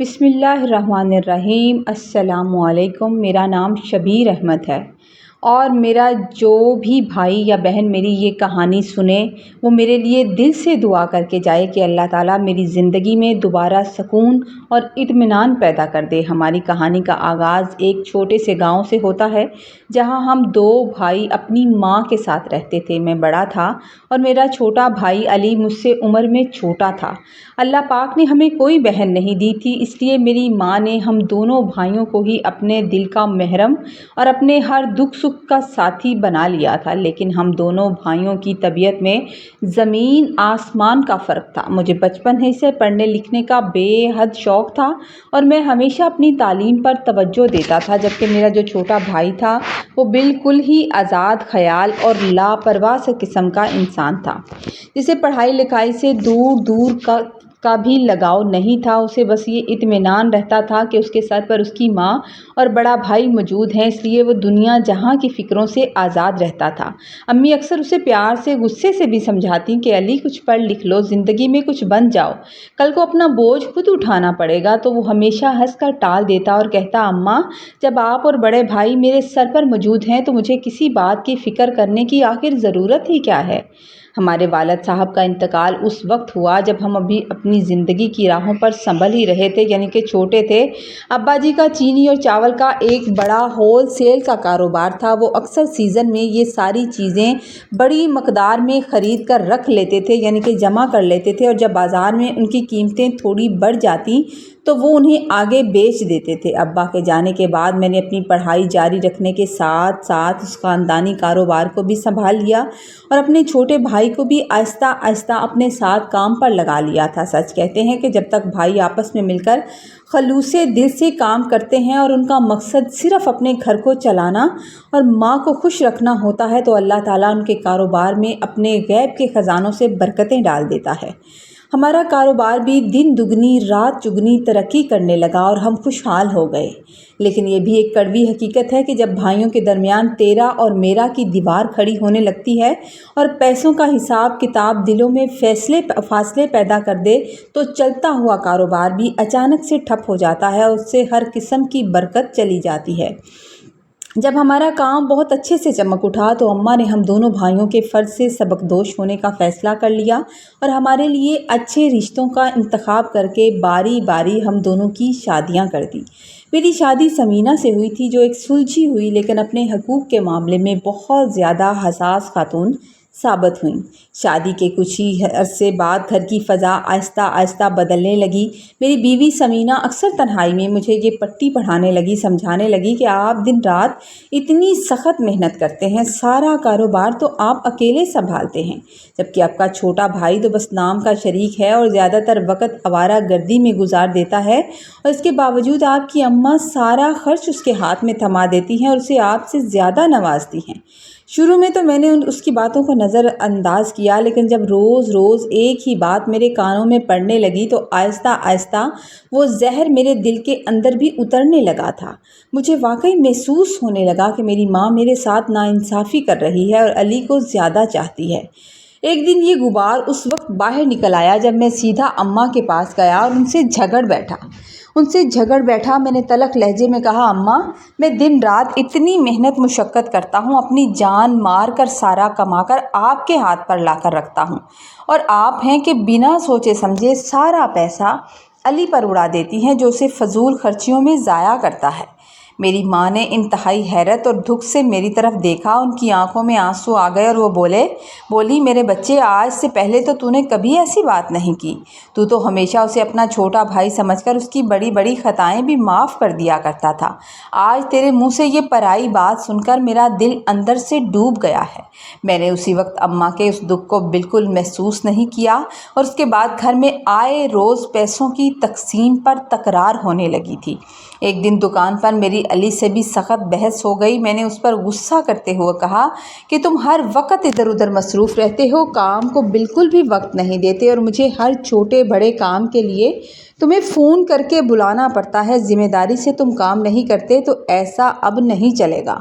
بسم اللہ الرحمن الرحیم۔ السلام علیکم۔ میرا نام شبیر احمد ہے اور میرا جو بھی بھائی یا بہن میری یہ کہانی سنے وہ میرے لیے دل سے دعا کر کے جائے کہ اللہ تعالیٰ میری زندگی میں دوبارہ سکون اور اطمینان پیدا کر دے۔ ہماری کہانی کا آغاز ایک چھوٹے سے گاؤں سے ہوتا ہے جہاں ہم دو بھائی اپنی ماں کے ساتھ رہتے تھے۔ میں بڑا تھا اور میرا چھوٹا بھائی علی مجھ سے عمر میں چھوٹا تھا۔ اللہ پاک نے ہمیں کوئی بہن نہیں دی تھی، اس لیے میری ماں نے ہم دونوں بھائیوں کو ہی اپنے دل کا محرم اور اپنے ہر دکھ سکھ کا ساتھی بنا لیا تھا۔ لیکن ہم دونوں بھائیوں کی طبیعت میں زمین آسمان کا فرق تھا۔ مجھے بچپن ہی سے پڑھنے لکھنے کا بے حد شوق تھا اور میں ہمیشہ اپنی تعلیم پر توجہ دیتا تھا، جبکہ میرا جو چھوٹا بھائی تھا وہ بالکل ہی آزاد خیال اور لاپرواہ سے قسم کا انسان تھا، جسے پڑھائی لکھائی سے دور دور کا بھی لگاؤ نہیں تھا۔ اسے بس یہ اطمینان رہتا تھا کہ اس کے سر پر اس کی ماں اور بڑا بھائی موجود ہیں، اس لیے وہ دنیا جہاں کی فکروں سے آزاد رہتا تھا۔ امی اکثر اسے پیار سے غصے سے بھی سمجھاتی کہ علی کچھ پڑھ لکھ لو، زندگی میں کچھ بن جاؤ، کل کو اپنا بوجھ خود اٹھانا پڑے گا۔ تو وہ ہمیشہ ہنس کر ٹال دیتا اور کہتا، اماں جب آپ اور بڑے بھائی میرے سر پر موجود ہیں تو مجھے کسی بات کی فکر کرنے کی آخر ضرورت ہی کیا ہے؟ ہمارے والد صاحب کا انتقال اس وقت ہوا جب ہم ابھی اپنی زندگی کی راہوں پر سنبھل ہی رہے تھے، یعنی کہ چھوٹے تھے۔ ابا جی کا چینی اور چاول کا ایک بڑا ہول سیل کا کاروبار تھا۔ وہ اکثر سیزن میں یہ ساری چیزیں بڑی مقدار میں خرید کر رکھ لیتے تھے، یعنی کہ جمع کر لیتے تھے، اور جب بازار میں ان کی قیمتیں تھوڑی بڑھ جاتی تو وہ انہیں آگے بیچ دیتے تھے۔ ابا کے جانے کے بعد میں نے اپنی پڑھائی جاری رکھنے کے ساتھ ساتھ اس خاندانی کاروبار کو بھی سنبھال لیا اور اپنے چھوٹے بھائی کو بھی آہستہ آہستہ اپنے ساتھ کام پر لگا لیا تھا۔ سچ کہتے ہیں کہ جب تک بھائی آپس میں مل کر خلوص دل سے کام کرتے ہیں اور ان کا مقصد صرف اپنے گھر کو چلانا اور ماں کو خوش رکھنا ہوتا ہے تو اللہ تعالیٰ ان کے کاروبار میں اپنے غیب کے خزانوں سے برکتیں ڈال دیتا ہے۔ ہمارا کاروبار بھی دن دگنی رات چگنی ترقی کرنے لگا اور ہم خوشحال ہو گئے۔ لیکن یہ بھی ایک کڑوی حقیقت ہے کہ جب بھائیوں کے درمیان تیرا اور میرا کی دیوار کھڑی ہونے لگتی ہے اور پیسوں کا حساب کتاب دلوں میں فاصلے پیدا کر دے تو چلتا ہوا کاروبار بھی اچانک سے ٹھپ ہو جاتا ہے اور اس سے ہر قسم کی برکت چلی جاتی ہے۔ جب ہمارا کام بہت اچھے سے چمک اٹھا تو اماں نے ہم دونوں بھائیوں کے فرض سے سبکدوش ہونے کا فیصلہ کر لیا اور ہمارے لیے اچھے رشتوں کا انتخاب کر کے باری باری ہم دونوں کی شادیاں کر دی۔ میری شادی سمینہ سے ہوئی تھی، جو ایک سلجھی ہوئی لیکن اپنے حقوق کے معاملے میں بہت زیادہ حساس خاتون ثابت ہوئیں۔ شادی کے کچھ ہی عرصے بعد گھر کی فضا آہستہ آہستہ بدلنے لگی۔ میری بیوی سمینہ اکثر تنہائی میں مجھے یہ پٹی پڑھانے لگی، سمجھانے لگی کہ آپ دن رات اتنی سخت محنت کرتے ہیں، سارا کاروبار تو آپ اکیلے سنبھالتے ہیں، جبکہ آپ کا چھوٹا بھائی تو بس نام کا شریک ہے اور زیادہ تر وقت آوارہ گردی میں گزار دیتا ہے، اور اس کے باوجود آپ کی اماں سارا خرچ اس کے ہاتھ میں تھما دیتی ہیں اور اسے آپ سے زیادہ نوازتی ہیں۔ شروع میں تو میں نے اس کی باتوں کو نظر انداز کیا، لیکن جب روز روز ایک ہی بات میرے کانوں میں پڑنے لگی تو آہستہ آہستہ وہ زہر میرے دل کے اندر بھی اترنے لگا تھا۔ مجھے واقعی محسوس ہونے لگا کہ میری ماں میرے ساتھ ناانصافی کر رہی ہے اور علی کو زیادہ چاہتی ہے۔ ایک دن یہ غبار اس وقت باہر نکل آیا جب میں سیدھا اماں کے پاس گیا اور ان سے جھگڑ بیٹھا۔ میں نے تلخ لہجے میں کہا، اماں میں دن رات اتنی محنت مشقت کرتا ہوں، اپنی جان مار کر سارا کما کر آپ کے ہاتھ پر لا کر رکھتا ہوں، اور آپ ہیں کہ بنا سوچے سمجھے سارا پیسہ علی پر اڑا دیتی ہیں جو اسے فضول خرچیوں میں ضائع کرتا ہے۔ میری ماں نے انتہائی حیرت اور دکھ سے میری طرف دیکھا، ان کی آنکھوں میں آنسو آ گئے اور وہ بولی میرے بچے، آج سے پہلے تو نے کبھی ایسی بات نہیں کی، تو ہمیشہ اسے اپنا چھوٹا بھائی سمجھ کر اس کی بڑی بڑی خطائیں بھی معاف کر دیا کرتا تھا۔ آج تیرے منہ سے یہ پرائی بات سن کر میرا دل اندر سے ڈوب گیا ہے۔ میں نے اسی وقت اماں کے اس دکھ کو بالکل محسوس نہیں کیا اور اس کے بعد گھر میں آئے روز پیسوں کی تقسیم پر تکرار ہونے لگی تھی۔ ایک دن دکان پر میری علی سے بھی سخت بحث ہو گئی۔ میں نے اس پر غصہ کرتے ہوئے کہا کہ تم ہر وقت ادھر ادھر مصروف رہتے ہو، کام کو بالکل بھی وقت نہیں دیتے اور مجھے ہر چھوٹے بڑے کام کے لیے تمہیں فون کر کے بلانا پڑتا ہے۔ ذمہ داری سے تم کام نہیں کرتے تو ایسا اب نہیں چلے گا۔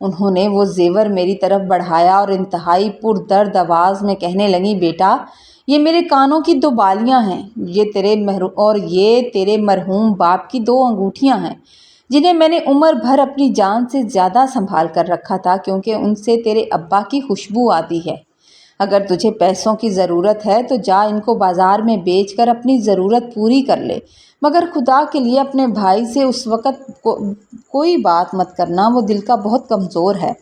انہوں نے وہ زیور میری طرف بڑھایا اور انتہائی پردرد آواز میں کہنے لگیں، بیٹا یہ میرے کانوں کی 2 بالیاں ہیں، یہ تیرے مرحوم باپ کی 2 انگوٹھیاں ہیں، جنہیں میں نے عمر بھر اپنی جان سے زیادہ سنبھال کر رکھا تھا کیونکہ ان سے تیرے ابا کی خوشبو آتی ہے۔ اگر تجھے پیسوں کی ضرورت ہے تو جا ان کو بازار میں بیچ کر اپنی ضرورت پوری کر لے، مگر خدا کے لیے اپنے بھائی سے اس وقت کوئی بات مت کرنا، وہ دل کا بہت کمزور ہے،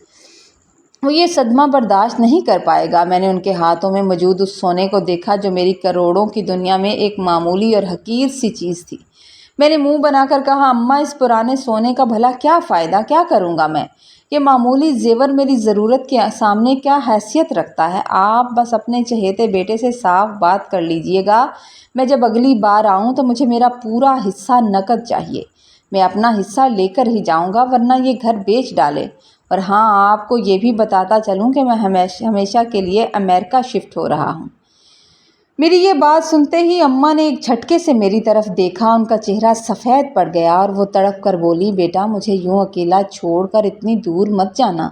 وہ یہ صدمہ برداشت نہیں کر پائے گا۔ میں نے ان کے ہاتھوں میں موجود اس سونے کو دیکھا جو میری کروڑوں کی دنیا میں ایک معمولی اور حقیر سی چیز تھی۔ میں نے منہ بنا کر کہا، اماں اس پرانے سونے کا بھلا کیا فائدہ، کیا کروں گا میں؟ یہ معمولی زیور میری ضرورت کے سامنے کیا حیثیت رکھتا ہے؟ آپ بس اپنے چہیتے بیٹے سے صاف بات کر لیجئے گا، میں جب اگلی بار آؤں تو مجھے میرا پورا حصہ نقد چاہیے، میں اپنا حصہ لے کر ہی جاؤں گا ورنہ یہ گھر بیچ ڈالے۔ اور ہاں، آپ کو یہ بھی بتاتا چلوں کہ میں ہمیشہ کے لیے امریکہ شفٹ ہو رہا ہوں۔ میری یہ بات سنتے ہی اماں نے ایک جھٹکے سے میری طرف دیکھا، ان کا چہرہ سفید پڑ گیا اور وہ تڑپ کر بولی، بیٹا مجھے یوں اکیلا چھوڑ کر اتنی دور مت جانا،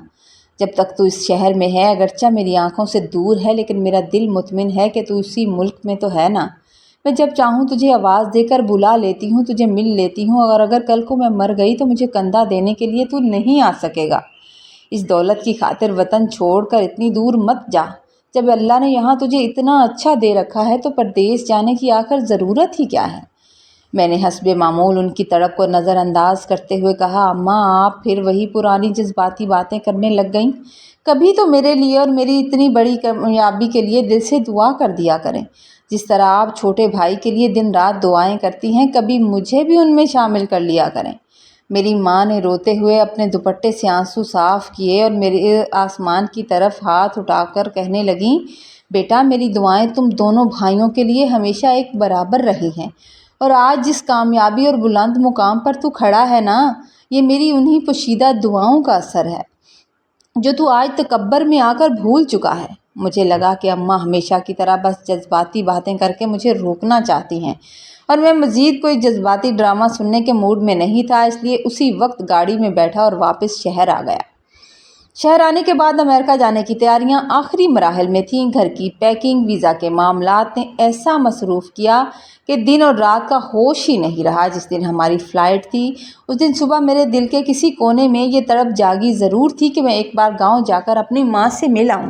جب تک تو اس شہر میں ہے، اگرچہ میری آنکھوں سے دور ہے لیکن میرا دل مطمئن ہے کہ تو اسی ملک میں تو ہے نا، میں جب چاہوں تجھے آواز دے کر بلا لیتی ہوں، تجھے مل لیتی ہوں، اور اگر کل کو میں مر گئی تو مجھے کندھا دینے کے لیے تو نہیں آ سکے گا۔ اس دولت کی خاطر وطن چھوڑ کر اتنی دور مت جا، جب اللہ نے یہاں تجھے اتنا اچھا دے رکھا ہے تو پردیس جانے کی آخر ضرورت ہی کیا ہے؟ میں نے حسب معمول ان کی تڑپ کو نظر انداز کرتے ہوئے کہا، اماں آپ پھر وہی پرانی جذباتی باتیں کرنے لگ گئیں، کبھی تو میرے لیے اور میری اتنی بڑی کامیابی کے لیے دل سے دعا کر دیا کریں، جس طرح آپ چھوٹے بھائی کے لیے دن رات دعائیں کرتی ہیں، کبھی مجھے بھی ان میں شامل کر لیا کریں۔ میری ماں نے روتے ہوئے اپنے دوپٹے سے آنسو صاف کیے اور میرے آسمان کی طرف ہاتھ اٹھا کر کہنے لگیں، بیٹا میری دعائیں تم دونوں بھائیوں کے لیے ہمیشہ ایک برابر رہی ہیں، اور آج جس کامیابی اور بلند مقام پر تو کھڑا ہے نا، یہ میری انہی پوشیدہ دعاؤں کا اثر ہے جو تو آج تکبر میں آ کر بھول چکا ہے۔ مجھے لگا کہ اماں ہمیشہ کی طرح بس جذباتی باتیں کر کے مجھے روکنا چاہتی ہیں، اور میں مزید کوئی جذباتی ڈرامہ سننے کے موڈ میں نہیں تھا، اس لیے اسی وقت گاڑی میں بیٹھا اور واپس شہر آ گیا۔ شہر آنے کے بعد امریکہ جانے کی تیاریاں آخری مراحل میں تھیں۔ گھر کی پیکنگ، ویزا کے معاملات نے ایسا مصروف کیا کہ دن اور رات کا ہوش ہی نہیں رہا۔ جس دن ہماری فلائٹ تھی اس دن صبح میرے دل کے کسی کونے میں یہ تڑپ جاگی ضرور تھی کہ میں ایک بار گاؤں جا کر اپنی ماں سے مل آؤں،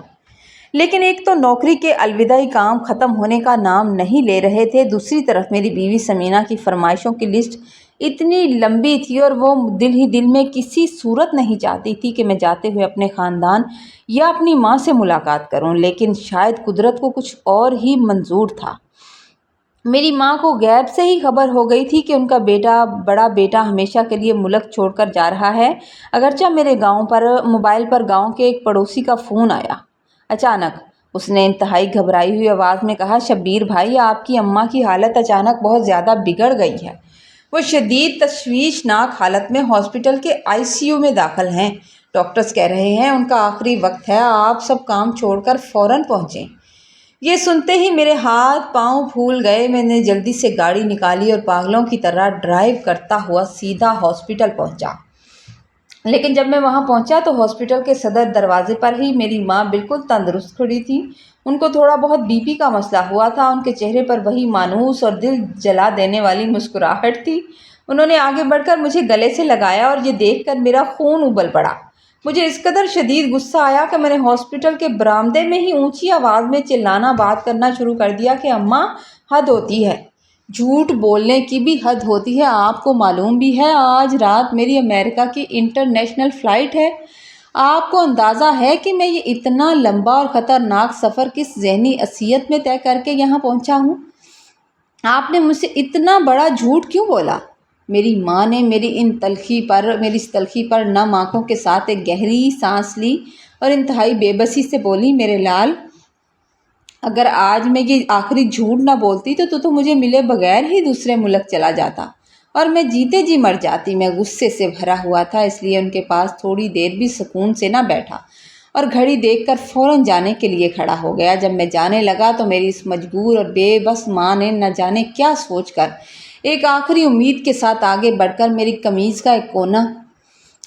لیکن ایک تو نوکری کے الوداعی کام ختم ہونے کا نام نہیں لے رہے تھے، دوسری طرف میری بیوی سمینہ کی فرمائشوں کی لسٹ اتنی لمبی تھی اور وہ دل ہی دل میں کسی صورت نہیں چاہتی تھی کہ میں جاتے ہوئے اپنے خاندان یا اپنی ماں سے ملاقات کروں، لیکن شاید قدرت کو کچھ اور ہی منظور تھا۔ میری ماں کو غیب سے ہی خبر ہو گئی تھی کہ ان کا بڑا بیٹا ہمیشہ کے لیے ملک چھوڑ کر جا رہا ہے، اگرچہ میرے موبائل پر گاؤں کے ایک پڑوسی کا فون آیا۔ اچانک اس نے انتہائی گھبرائی ہوئی آواز میں کہا، شبیر بھائی آپ کی اماں کی حالت اچانک بہت زیادہ بگڑ گئی ہے، وہ شدید تشویشناک حالت میں ہاسپٹل کے ICU میں داخل ہیں، ڈاکٹرز کہہ رہے ہیں ان کا آخری وقت ہے، آپ سب کام چھوڑ کر فوراً پہنچیں۔ یہ سنتے ہی میرے ہاتھ پاؤں پھول گئے، میں نے جلدی سے گاڑی نکالی اور پاگلوں کی طرح ڈرائیو کرتا ہوا سیدھا ہاسپٹل پہنچا۔ لیکن جب میں وہاں پہنچا تو ہاسپٹل کے صدر دروازے پر ہی میری ماں بالکل تندرست کھڑی تھی۔ ان کو تھوڑا بہت BP کا مسئلہ ہوا تھا، ان کے چہرے پر وہی مانوس اور دل جلا دینے والی مسکراہٹ تھی۔ انہوں نے آگے بڑھ کر مجھے گلے سے لگایا اور یہ دیکھ کر میرا خون ابل پڑا۔ مجھے اس قدر شدید غصہ آیا کہ میں نے ہاسپٹل کے برآمدے میں ہی اونچی آواز میں چلانا بات کرنا شروع کر دیا کہ اماں حد ہوتی ہے، جھوٹ بولنے کی بھی حد ہوتی ہے، آپ کو معلوم بھی ہے آج رات میری امریکہ کی انٹرنیشنل فلائٹ ہے، آپ کو اندازہ ہے کہ میں یہ اتنا لمبا اور خطرناک سفر کس ذہنی اذیت میں طے کر کے یہاں پہنچا ہوں؟ آپ نے مجھ سے اتنا بڑا جھوٹ کیوں بولا؟ میری ماں نے میری اس تلخی پر نم آنکھوں کے ساتھ ایک گہری سانس لی اور انتہائی بے بسی سے بولی، میرے لال اگر آج میں یہ آخری جھوٹ نہ بولتی تو مجھے ملے بغیر ہی دوسرے ملک چلا جاتا اور میں جیتے جی مر جاتی۔ میں غصے سے بھرا ہوا تھا، اس لیے ان کے پاس تھوڑی دیر بھی سکون سے نہ بیٹھا اور گھڑی دیکھ کر فوراً جانے کے لیے کھڑا ہو گیا۔ جب میں جانے لگا تو میری اس مجبور اور بے بس ماں نے نہ جانے کیا سوچ کر ایک آخری امید کے ساتھ آگے بڑھ کر میری قمیض کا ایک کونا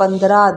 15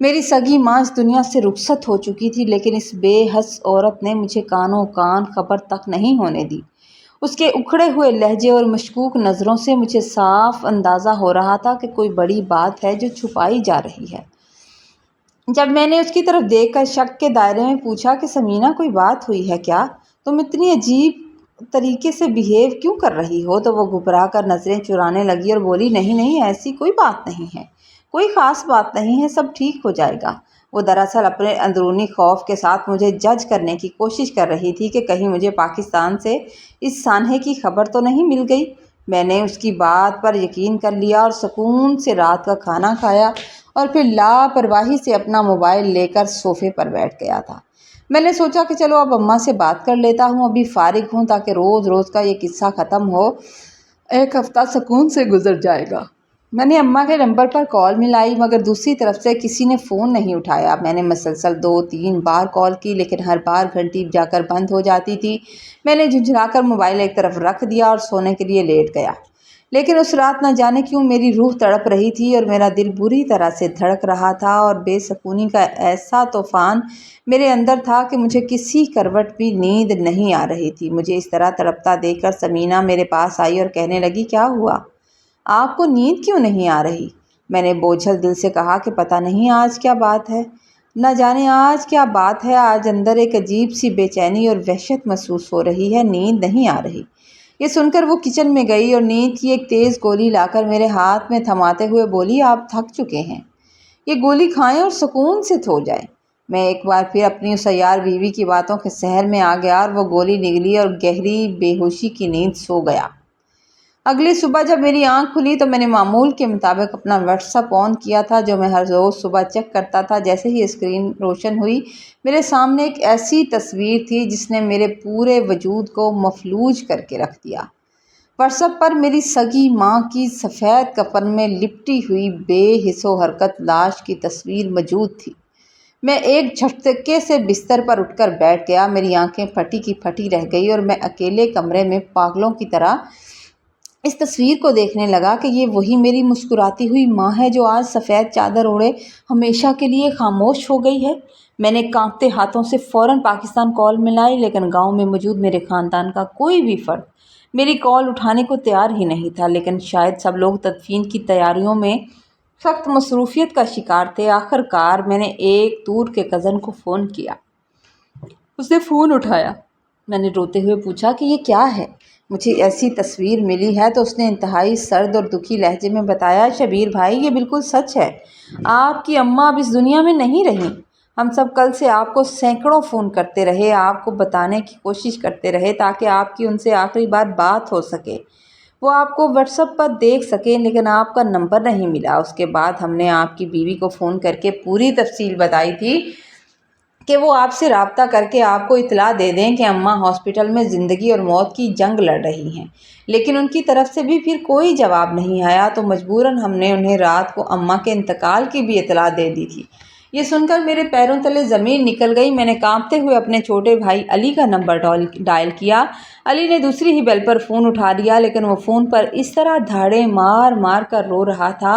میری سگی ماں اس دنیا سے رخصت ہو چکی تھی، لیکن اس بے حس عورت نے مجھے کانوں کان خبر تک نہیں ہونے دی۔ اس کے اکھڑے ہوئے لہجے اور مشکوک نظروں سے مجھے صاف اندازہ ہو رہا تھا کہ کوئی بڑی بات ہے جو چھپائی جا رہی ہے۔ جب میں نے اس کی طرف دیکھ کر شک کے دائرے میں پوچھا کہ سمینہ کوئی بات ہوئی ہے کیا؟ تم اتنی عجیب طریقے سے بیہیو کیوں کر رہی ہو؟ تو وہ گھبرا کر نظریں چرانے لگی اور بولی، نہیں نہیں، ایسی کوئی بات نہیں ہے، کوئی خاص بات نہیں ہے، سب ٹھیک ہو جائے گا۔ وہ دراصل اپنے اندرونی خوف کے ساتھ مجھے جج کرنے کی کوشش کر رہی تھی کہ کہیں مجھے پاکستان سے اس سانحے کی خبر تو نہیں مل گئی۔ میں نے اس کی بات پر یقین کر لیا اور سکون سے رات کا کھانا کھایا اور پھر لاپرواہی سے اپنا موبائل لے کر صوفے پر بیٹھ گیا تھا۔ میں نے سوچا کہ چلو اب اماں سے بات کر لیتا ہوں، ابھی فارغ ہوں تاکہ روز روز کا یہ قصہ ختم ہو، ایک ہفتہ سکون سے گزر جائے گا۔ میں نے اماں کے نمبر پر کال ملائی مگر دوسری طرف سے کسی نے فون نہیں اٹھایا۔ میں نے مسلسل 2-3 بار کال کی لیکن ہر بار گھنٹی جا کر بند ہو جاتی تھی۔ میں نے جھنجھلا کر موبائل ایک طرف رکھ دیا اور سونے کے لیے لیٹ گیا۔ لیکن اس رات نہ جانے کیوں میری روح تڑپ رہی تھی اور میرا دل بری طرح سے دھڑک رہا تھا اور بے سکونی کا ایسا طوفان میرے اندر تھا کہ مجھے کسی کروٹ بھی نیند نہیں آ رہی تھی۔ مجھے اس طرح تڑپتا دیکھ کر سمینہ میرے پاس آئی اور کہنے لگی، کیا ہوا؟ آپ کو نیند کیوں نہیں آ رہی؟ میں نے بوجھل دل سے کہا کہ پتہ نہیں آج کیا بات ہے، نہ جانے آج کیا بات ہے، آج اندر ایک عجیب سی بے چینی اور وحشت محسوس ہو رہی ہے، نیند نہیں آ رہی۔ یہ سن کر وہ کچن میں گئی اور نیند کی ایک تیز گولی لا کر میرے ہاتھ میں تھماتے ہوئے بولی، آپ تھک چکے ہیں، یہ گولی کھائیں اور سکون سے سو جائیں۔ میں ایک بار پھر اپنی اس عیار بیوی کی باتوں کے سحر میں آ گیا اور وہ گولی نگلی اور گہری بے ہوشی کی نیند سو گیا۔ اگلی صبح جب میری آنکھ کھلی تو میں نے معمول کے مطابق اپنا واٹس ایپ آن کیا تھا جو میں ہر روز صبح چیک کرتا تھا۔ جیسے ہی اسکرین روشن ہوئی میرے سامنے ایک ایسی تصویر تھی جس نے میرے پورے وجود کو مفلوج کر کے رکھ دیا۔ واٹس ایپ پر میری سگی ماں کی سفید کفن میں لپٹی ہوئی بے حس و حرکت لاش کی تصویر موجود تھی۔ میں ایک جھٹکے سے بستر پر اٹھ کر بیٹھ گیا، میری آنکھیں پھٹی کی پھٹی رہ گئی اور میں اکیلے کمرے میں پاگلوں کی طرح اس تصویر کو دیکھنے لگا کہ یہ وہی میری مسکراتی ہوئی ماں ہے جو آج سفید چادر اوڑھے ہمیشہ کے لیے خاموش ہو گئی ہے۔ میں نے کانپتے ہاتھوں سے فوراً پاکستان کال ملائی لیکن گاؤں میں موجود میرے خاندان کا کوئی بھی فرد میری کال اٹھانے کو تیار ہی نہیں تھا، لیکن شاید سب لوگ تدفین کی تیاریوں میں سخت مصروفیت کا شکار تھے۔ آخر کار میں نے ایک دور کے کزن کو فون کیا۔ اس نے فون اٹھایا۔ میں نے روتے ہوئے پوچھا کہ یہ کیا ہے؟ مجھے ایسی تصویر ملی ہے تو اس نے انتہائی سرد اور دکھی لہجے میں بتایا، شبیر بھائی یہ بالکل سچ ہے، آپ کی اماں اب اس دنیا میں نہیں رہیں۔ ہم سب کل سے آپ کو سینکڑوں فون کرتے رہے، آپ کو بتانے کی کوشش کرتے رہے تاکہ آپ کی ان سے آخری بار بات ہو سکے، وہ آپ کو واٹس ایپ پر دیکھ سکیں، لیکن آپ کا نمبر نہیں ملا۔ اس کے بعد ہم نے آپ کی بیوی کو فون کر کے پوری تفصیل بتائی تھی کہ وہ آپ سے رابطہ کر کے آپ کو اطلاع دے دیں کہ اماں ہاسپٹل میں زندگی اور موت کی جنگ لڑ رہی ہیں، لیکن ان کی طرف سے بھی پھر کوئی جواب نہیں آیا، تو مجبوراً ہم نے انہیں رات کو اماں کے انتقال کی بھی اطلاع دے دی تھی۔ یہ سن کر میرے پیروں تلے زمین نکل گئی۔ میں نے کانپتے ہوئے اپنے چھوٹے بھائی علی کا نمبر ڈائل کیا۔ علی نے دوسری ہی بیل پر فون اٹھا لیا، لیکن وہ فون پر اس طرح دھاڑے مار مار کر رو رہا تھا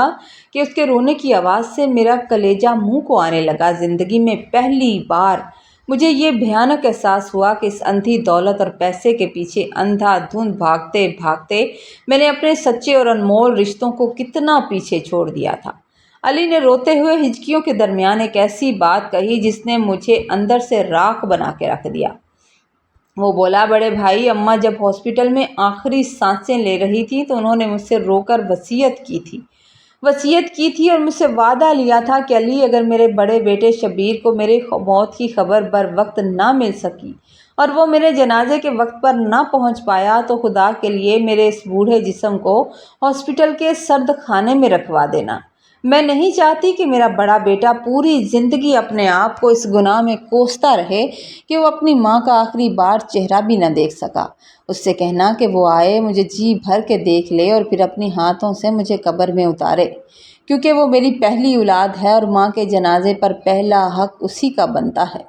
کہ اس کے رونے کی آواز سے میرا کلیجہ منہ کو آنے لگا۔ زندگی میں پہلی بار مجھے یہ بھیانک احساس ہوا کہ اس اندھی دولت اور پیسے کے پیچھے اندھا دھند بھاگتے بھاگتے میں نے اپنے سچے اور انمول رشتوں کو کتنا پیچھے چھوڑ دیا تھا۔ علی نے روتے ہوئے ہچکیوں کے درمیان ایک ایسی بات کہی جس نے مجھے اندر سے راکھ بنا کے رکھ دیا۔ وہ بولا، بڑے بھائی، اماں جب ہاسپٹل میں آخری سانسیں لے رہی تھی تو انہوں نے مجھ سے رو کر وصیت کی تھی اور مجھ سے وعدہ لیا تھا کہ علی، اگر میرے بڑے بیٹے شبیر کو میرے موت کی خبر بر وقت نہ مل سکی اور وہ میرے جنازے کے وقت پر نہ پہنچ پایا تو خدا کے لیے میرے اس بوڑھے جسم کو ہاسپٹل کے سرد خانے میں رکھوا دینا۔ میں نہیں چاہتی کہ میرا بڑا بیٹا پوری زندگی اپنے آپ کو اس گناہ میں کوستا رہے کہ وہ اپنی ماں کا آخری بار چہرہ بھی نہ دیکھ سکا۔ اس سے کہنا کہ وہ آئے، مجھے جی بھر کے دیکھ لے اور پھر اپنی ہاتھوں سے مجھے قبر میں اتارے، کیونکہ وہ میری پہلی اولاد ہے اور ماں کے جنازے پر پہلا حق اسی کا بنتا ہے۔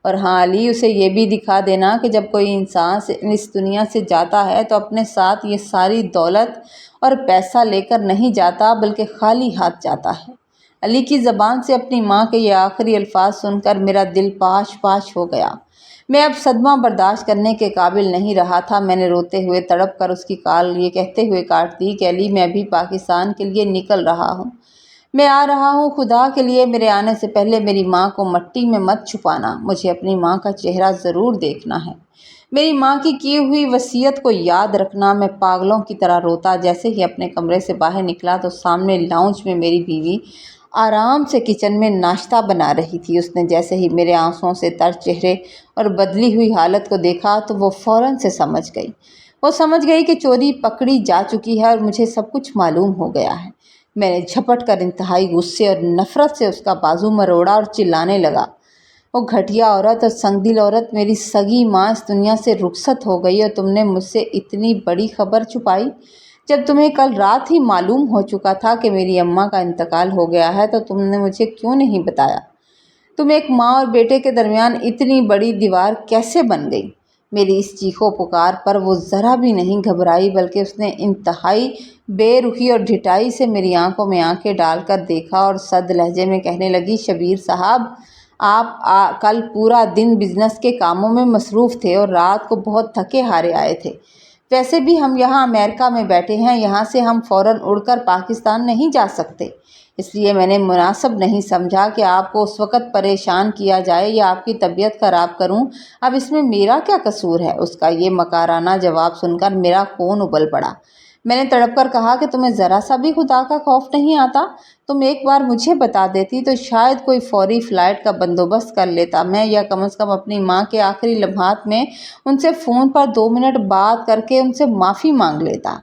اور ہاں علی، اسے یہ بھی دکھا دینا کہ جب کوئی انسان اس دنیا سے جاتا ہے تو اپنے ساتھ یہ ساری دولت اور پیسہ لے کر نہیں جاتا بلکہ خالی ہاتھ جاتا ہے۔ علی کی زبان سے اپنی ماں کے یہ آخری الفاظ سن کر میرا دل پاش پاش ہو گیا۔ میں اب صدمہ برداشت کرنے کے قابل نہیں رہا تھا۔ میں نے روتے ہوئے تڑپ کر اس کی کال یہ کہتے ہوئے کاٹ دی کہ علی، میں ابھی پاکستان کے لیے نکل رہا ہوں، میں آ رہا ہوں، خدا کے لیے میرے آنے سے پہلے میری ماں کو مٹی میں مت چھپانا، مجھے اپنی ماں کا چہرہ ضرور دیکھنا ہے، میری ماں کی ہوئی وصیت کو یاد رکھنا۔ میں پاگلوں کی طرح روتا جیسے ہی اپنے کمرے سے باہر نکلا تو سامنے لاؤنج میں میری بیوی آرام سے کچن میں ناشتہ بنا رہی تھی۔ اس نے جیسے ہی میرے آنسوؤں سے تر چہرے اور بدلی ہوئی حالت کو دیکھا تو وہ فوراً سے سمجھ گئی۔ وہ سمجھ گئی کہ چوری پکڑی جا چکی ہے اور مجھے سب کچھ معلوم ہو گیا ہے۔ میں نے جھپٹ کر انتہائی غصے اور نفرت سے اس کا بازو مروڑا اور چلانے لگا، وہ گھٹیا عورت اور سنگدل عورت، میری سگی ماں اس دنیا سے رخصت ہو گئی اور تم نے مجھ سے اتنی بڑی خبر چھپائی۔ جب تمہیں کل رات ہی معلوم ہو چکا تھا کہ میری اماں کا انتقال ہو گیا ہے تو تم نے مجھے کیوں نہیں بتایا؟ تم ایک ماں اور بیٹے کے درمیان اتنی بڑی دیوار کیسے بن گئی؟ میری اس چیخو پکار پر وہ ذرا بھی نہیں گھبرائی، بلکہ اس نے انتہائی بے رخی اور ڈھٹائی سے میری آنکھوں میں آنکھیں ڈال کر دیکھا اور سرد لہجے میں کہنے لگی، شبیر صاحب، آپ کل پورا دن بزنس کے کاموں میں مصروف تھے اور رات کو بہت تھکے ہارے آئے تھے۔ ویسے بھی ہم یہاں امریکہ میں بیٹھے ہیں، یہاں سے ہم فوراً اڑ کر پاکستان نہیں جا سکتے، اس لیے میں نے مناسب نہیں سمجھا کہ آپ کو اس وقت پریشان کیا جائے یا آپ کی طبیعت خراب کروں۔ اب اس میں میرا کیا قصور ہے؟ اس کا یہ مکارانہ جواب سن کر میرا خون ابل پڑا۔ میں نے تڑپ کر کہا کہ تمہیں ذرا سا بھی خدا کا خوف نہیں آتا؟ تم ایک بار مجھے بتا دیتی تو شاید کوئی فوری فلائٹ کا بندوبست کر لیتا میں، یا کم از کم اپنی ماں کے آخری لمحات میں ان سے فون پر 2 منٹ بات کر کے ان سے معافی مانگ لیتا۔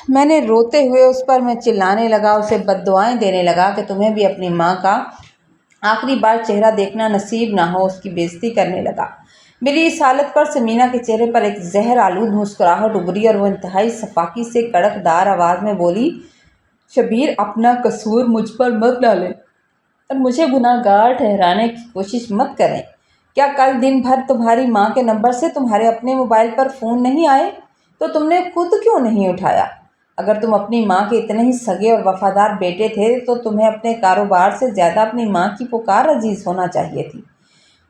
میں نے روتے ہوئے اس پر میں چلانے لگا، اسے بد دعائیں دینے لگا کہ تمہیں بھی اپنی ماں کا آخری بار چہرہ دیکھنا نصیب نہ ہو، اس کی بےعزتی کرنے لگا۔ میری اس حالت پر سمینہ کے چہرے پر ایک زہر آلود مسکراہٹ ابھری اور وہ انتہائی صفاقی سے کڑک دار آواز میں بولی، شبیر، اپنا قصور مجھ پر مت ڈالیں اور مجھے گناہ گار ٹھہرانے کی کوشش مت کریں۔ کیا کل دن بھر تمہاری ماں کے نمبر سے تمہارے اپنے موبائل پر فون نہیں آئے؟ تو تم نے خود کیوں نہیں اٹھایا؟ اگر تم اپنی ماں کے اتنے ہی سگے اور وفادار بیٹے تھے تو تمہیں اپنے کاروبار سے زیادہ اپنی ماں کی پکار عزیز ہونا چاہیے تھی۔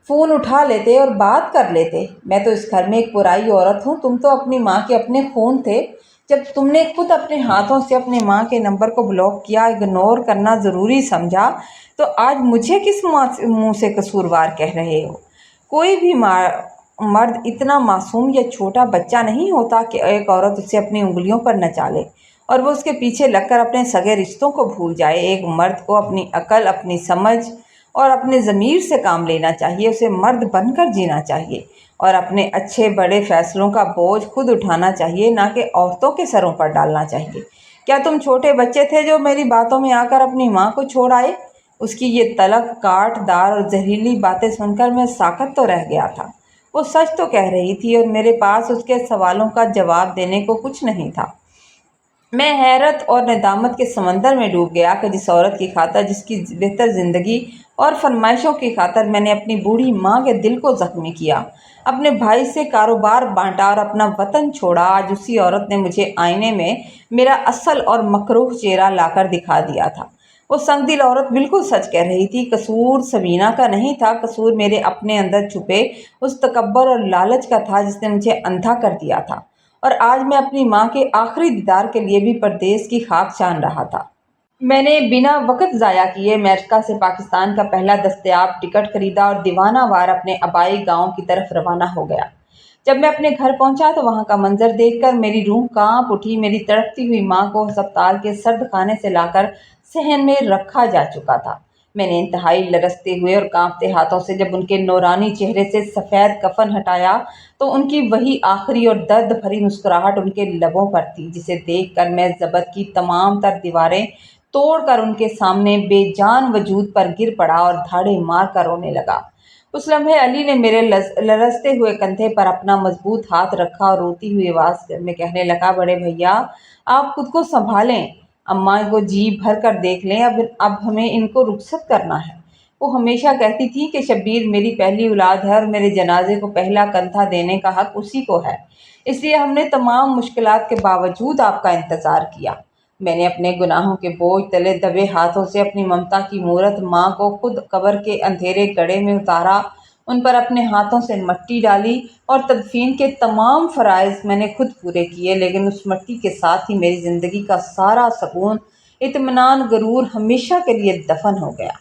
فون اٹھا لیتے اور بات کر لیتے۔ میں تو اس گھر میں ایک پرائی عورت ہوں، تم تو اپنی ماں کے اپنے خون تھے۔ جب تم نے خود اپنے ہاتھوں سے اپنی ماں کے نمبر کو بلاک کیا، اگنور کرنا ضروری سمجھا، تو آج مجھے کس منہ سے قصوروار کہہ رہے ہو؟ کوئی بھی مرد اتنا معصوم یا چھوٹا بچہ نہیں ہوتا کہ ایک عورت اسے اپنی انگلیوں پر نچا لے اور وہ اس کے پیچھے لگ کر اپنے سگے رشتوں کو بھول جائے۔ ایک مرد کو اپنی عقل، اپنی سمجھ اور اپنے ضمیر سے کام لینا چاہیے، اسے مرد بن کر جینا چاہیے اور اپنے اچھے بڑے فیصلوں کا بوجھ خود اٹھانا چاہیے، نہ کہ عورتوں کے سروں پر ڈالنا چاہیے۔ کیا تم چھوٹے بچے تھے جو میری باتوں میں آ کر اپنی ماں کو چھوڑ آئے؟ اس کی یہ تلخ، کاٹ دار اور زہریلی باتیں سن کر میں ساکت تو رہ گیا تھا۔ وہ سچ تو کہہ رہی تھی اور میرے پاس اس کے سوالوں کا جواب دینے کو کچھ نہیں تھا۔ میں حیرت اور ندامت کے سمندر میں ڈوب گیا کہ جس عورت کی خاطر، جس کی بہتر زندگی اور فرمائشوں کی خاطر میں نے اپنی بوڑھی ماں کے دل کو زخمی کیا، اپنے بھائی سے کاروبار بانٹا اور اپنا وطن چھوڑا، آج اسی عورت نے مجھے آئینے میں میرا اصل اور مکروہ چہرہ لا کر دکھا دیا تھا۔ وہ سنگدل عورت بالکل سچ کہہ رہی تھی۔ قصور سمینہ کا نہیں تھا، قصور میرے اپنے اندر چھپے اس تکبر اور لالچ کا تھا جس نے مجھے اندھا کر دیا تھا، اور آج میں اپنی ماں کے آخری دیدار کے لیے بھی پردیس کی خاک جان رہا تھا۔ میں نے بنا وقت ضائع کیے امریکہ سے پاکستان کا پہلا دستیاب ٹکٹ خریدا اور دیوانہ وار اپنے آبائی گاؤں کی طرف روانہ ہو گیا۔ جب میں اپنے گھر پہنچا تو وہاں کا منظر دیکھ کر میری روح کانپ اٹھی۔ میری تڑپتی ہوئی ماں کو ہسپتال کے سرد خانے سے لا کر صحن میں رکھا جا چکا تھا۔ میں نے انتہائی لرزتے ہوئے اور کانپتے ہاتھوں سے جب ان کے نورانی چہرے سے سفید کفن ہٹایا تو ان کی وہی آخری اور درد بھری مسکراہٹ ان کے لبوں پر تھی، جسے دیکھ کر میں ضبط کی تمام تر دیواریں توڑ کر ان کے سامنے بے جان وجود پر گر پڑا اور دھاڑے مار کر رونے لگا۔ اس لمحے علی نے میرے لرزتے ہوئے کندھے پر اپنا مضبوط ہاتھ رکھا اور روتی ہوئی آواز میں کہنے لگا، بڑے بھیا، آپ خود کو سنبھالیں، اماں کو جی بھر کر دیکھ لیں، اب ہمیں ان کو رخصت کرنا ہے۔ وہ ہمیشہ کہتی تھی کہ شبیر میری پہلی اولاد ہے اور میرے جنازے کو پہلا کندھا دینے کا حق اسی کو ہے، اس لیے ہم نے تمام مشکلات کے باوجود آپ کا انتظار کیا۔ میں نے اپنے گناہوں کے بوجھ تلے دبے ہاتھوں سے اپنی ممتا کی مورت ماں کو خود قبر کے اندھیرے گڑھے میں اتارا، ان پر اپنے ہاتھوں سے مٹی ڈالی اور تدفین کے تمام فرائض میں نے خود پورے کیے، لیکن اس مٹی کے ساتھ ہی میری زندگی کا سارا سکون، اطمینان، غرور ہمیشہ کے لیے دفن ہو گیا۔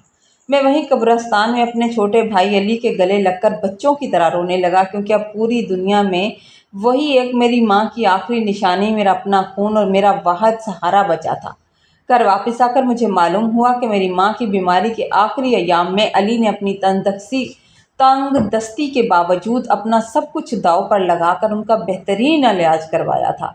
میں وہیں قبرستان میں اپنے چھوٹے بھائی علی کے گلے لگ کر بچوں کی طرح رونے لگا، کیونکہ اب پوری دنیا میں وہی ایک میری ماں کی آخری نشانی، میرا اپنا خون اور میرا واحد سہارا بچا تھا۔ گھر واپس آ کر مجھے معلوم ہوا کہ میری ماں کی بیماری کے آخری ایام میں علی نے اپنی تنگ دستی کے باوجود اپنا سب کچھ داؤ پر لگا کر ان کا بہترین علاج کروایا تھا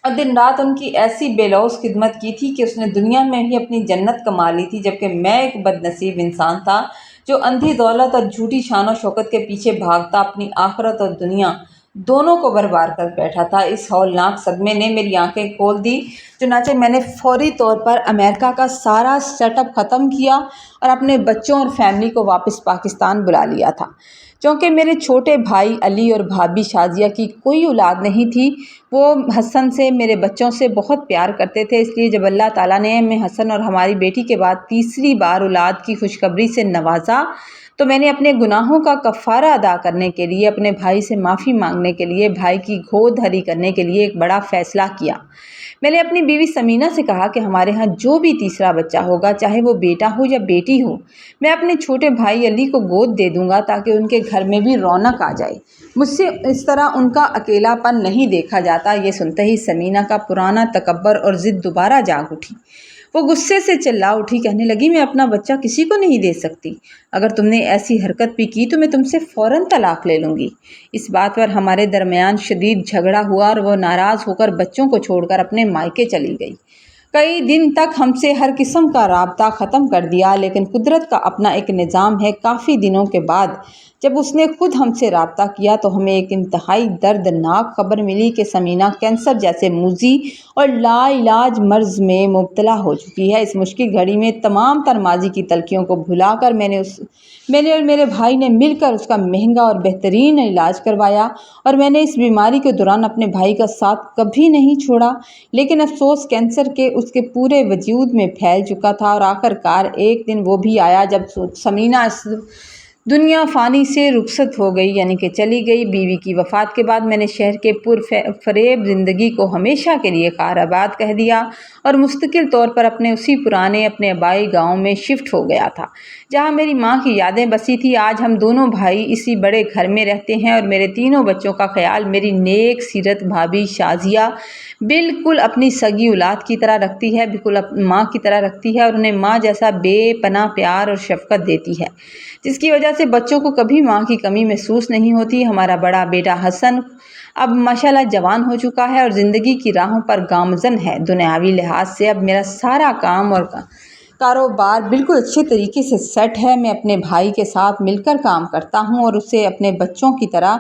اور دن رات ان کی ایسی بے لوث خدمت کی تھی کہ اس نے دنیا میں ہی اپنی جنت کما لی تھی، جبکہ میں ایک بد نصیب انسان تھا جو اندھی دولت اور جھوٹی شان و شوکت کے پیچھے بھاگتا اپنی آخرت اور دنیا دونوں کو برباد کر بیٹھا تھا۔ اس ہولناک صدمے نے میری آنکھیں کھول دی، چنانچہ میں نے فوری طور پر امریکہ کا سارا سیٹ اپ ختم کیا اور اپنے بچوں اور فیملی کو واپس پاکستان بلا لیا تھا۔ چونکہ میرے چھوٹے بھائی علی اور بھابھی شازیہ کی کوئی اولاد نہیں تھی، وہ حسن سے، میرے بچوں سے بہت پیار کرتے تھے، اس لیے جب اللہ تعالیٰ نے ہمیں حسن اور ہماری بیٹی کے بعد تیسری بار اولاد کی خوشخبری سے نوازا تو میں نے اپنے گناہوں کا کفارہ ادا کرنے کے لیے، اپنے بھائی سے معافی مانگنے کے لیے، بھائی کی گود ہری کرنے کے لیے ایک بڑا فیصلہ کیا۔ میں نے اپنی بیوی سمینہ سے کہا کہ ہمارے ہاں جو بھی تیسرا بچہ ہوگا، چاہے وہ بیٹا ہو یا بیٹی ہو، میں اپنے چھوٹے بھائی علی کو گود دے دوں گا تاکہ ان کے گھر میں بھی رونق آ جائے، مجھ سے اس طرح ان کا اکیلا پن نہیں دیکھا جاتا۔ یہ سنتے ہی سمینہ کا پرانا تکبر اور ضد دوبارہ جاگ اٹھی۔ وہ غصے سے چلا اٹھی، کہنے لگی، میں اپنا بچہ کسی کو نہیں دے سکتی، اگر تم نے ایسی حرکت بھی کی تو میں تم سے فوراً طلاق لے لوں گی۔ اس بات پر ہمارے درمیان شدید جھگڑا ہوا اور وہ ناراض ہو کر بچوں کو چھوڑ کر اپنے مائکے چلی گئی۔ کئی دن تک ہم سے ہر قسم کا رابطہ ختم کر دیا، لیکن قدرت کا اپنا ایک نظام ہے۔ کافی دنوں کے بعد جب اس نے خود ہم سے رابطہ کیا تو ہمیں ایک انتہائی دردناک خبر ملی کہ سمینہ کینسر جیسے موذی اور لا علاج مرض میں مبتلا ہو چکی ہے۔ اس مشکل گھڑی میں تمام تر ماضی کی تلخیوں کو بھلا کر میں نے اور میرے بھائی نے مل کر اس کا مہنگا اور بہترین علاج کروایا، اور میں نے اس بیماری کے دوران اپنے بھائی کا ساتھ کبھی نہیں چھوڑا، لیکن افسوس کینسر کے اس کے پورے وجود میں پھیل چکا تھا، اور آخر کار ایک دن وہ بھی آیا جب سمینہ اس دنیا فانی سے رخصت ہو گئی، یعنی کہ چلی گئی۔ بیوی کی وفات کے بعد میں نے شہر کے فریب زندگی کو ہمیشہ کے لیے خار آباد کہہ دیا اور مستقل طور پر اپنے اسی پرانے اپنے آبائی گاؤں میں شفٹ ہو گیا تھا، جہاں میری ماں کی یادیں بسی تھی۔ آج ہم دونوں بھائی اسی بڑے گھر میں رہتے ہیں اور میرے تینوں بچوں کا خیال میری نیک سیرت بھابھی شازیہ بالکل اپنی سگی اولاد کی طرح رکھتی ہے، بالکل ماں کی طرح رکھتی ہے، اور انہیں ماں جیسا بے پناہ پیار اور شفقت دیتی ہے، جس کی وجہ سے بچوں کو کبھی ماں کی کمی محسوس نہیں ہوتی۔ ہمارا بڑا بیٹا حسن اب ماشاءاللہ جوان ہو چکا ہے اور زندگی کی راہوں پر گامزن ہے۔ دنیاوی لحاظ سے اب میرا سارا کام اور کاروبار بالکل اچھے طریقے سے سیٹ ہے۔ میں اپنے بھائی کے ساتھ مل کر کام کرتا ہوں اور اسے اپنے بچوں کی طرح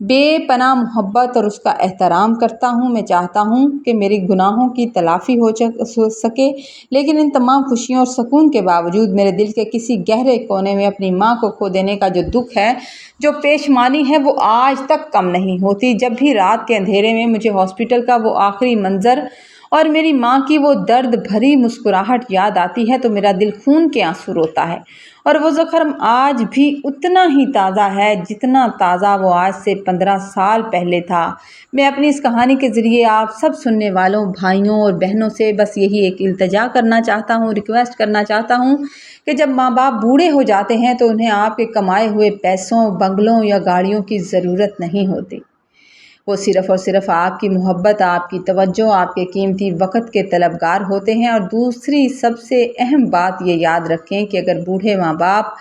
بے پناہ محبت اور اس کا احترام کرتا ہوں۔ میں چاہتا ہوں کہ میری گناہوں کی تلافی ہو سکے، لیکن ان تمام خوشیوں اور سکون کے باوجود میرے دل کے کسی گہرے کونے میں اپنی ماں کو کھو دینے کا جو دکھ ہے، جو پیشمانی ہے، وہ آج تک کم نہیں ہوتی۔ جب بھی رات کے اندھیرے میں مجھے ہاسپٹل کا وہ آخری منظر اور میری ماں کی وہ درد بھری مسکراہٹ یاد آتی ہے تو میرا دل خون کے آنسو روتا ہے، اور وہ زخم آج بھی اتنا ہی تازہ ہے جتنا تازہ وہ آج سے 15 سال پہلے تھا۔ میں اپنی اس کہانی کے ذریعے آپ سب سننے والوں بھائیوں اور بہنوں سے بس یہی ایک التجا کرنا چاہتا ہوں، ریکویسٹ کرنا چاہتا ہوں کہ جب ماں باپ بوڑھے ہو جاتے ہیں تو انہیں آپ کے کمائے ہوئے پیسوں، بنگلوں یا گاڑیوں کی ضرورت نہیں ہوتی۔ وہ صرف اور صرف آپ کی محبت، آپ کی توجہ، آپ کے قیمتی وقت کے طلبگار ہوتے ہیں۔ اور دوسری سب سے اہم بات یہ یاد رکھیں کہ اگر بوڑھے ماں باپ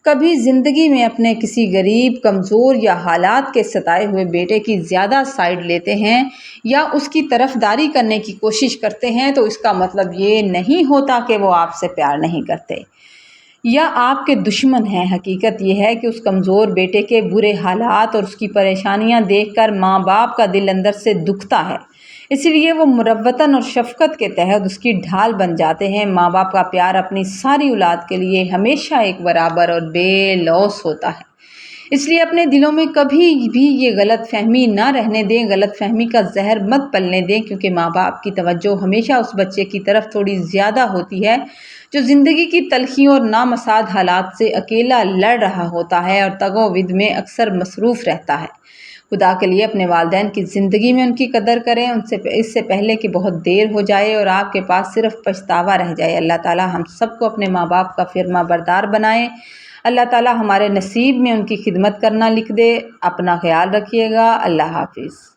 کبھی زندگی میں اپنے کسی غریب، کمزور یا حالات کے ستائے ہوئے بیٹے کی زیادہ سائیڈ لیتے ہیں یا اس کی طرفداری کرنے کی کوشش کرتے ہیں تو اس کا مطلب یہ نہیں ہوتا کہ وہ آپ سے پیار نہیں کرتے یا آپ کے دشمن ہیں۔ حقیقت یہ ہے کہ اس کمزور بیٹے کے برے حالات اور اس کی پریشانیاں دیکھ کر ماں باپ کا دل اندر سے دکھتا ہے، اس لیے وہ مروتاً اور شفقت کے تحت اس کی ڈھال بن جاتے ہیں۔ ماں باپ کا پیار اپنی ساری اولاد کے لیے ہمیشہ ایک برابر اور بے لوث ہوتا ہے، اس لیے اپنے دلوں میں کبھی بھی یہ غلط فہمی نہ رہنے دیں، غلط فہمی کا زہر مت پلنے دیں، کیونکہ ماں باپ کی توجہ ہمیشہ اس بچے کی طرف تھوڑی زیادہ ہوتی ہے جو زندگی کی تلخیوں اور نامساعد حالات سے اکیلا لڑ رہا ہوتا ہے اور تگ و ود میں اکثر مصروف رہتا ہے۔ خدا کے لیے اپنے والدین کی زندگی میں ان کی قدر کریں، اس سے پہلے کہ بہت دیر ہو جائے اور آپ کے پاس صرف پچھتاوا رہ جائے۔ اللہ تعالیٰ ہم سب کو اپنے ماں باپ کا فرما بردار بنائے۔ اللہ تعالیٰ ہمارے نصیب میں ان کی خدمت کرنا لکھ دے۔ اپنا خیال رکھیے گا۔ اللہ حافظ۔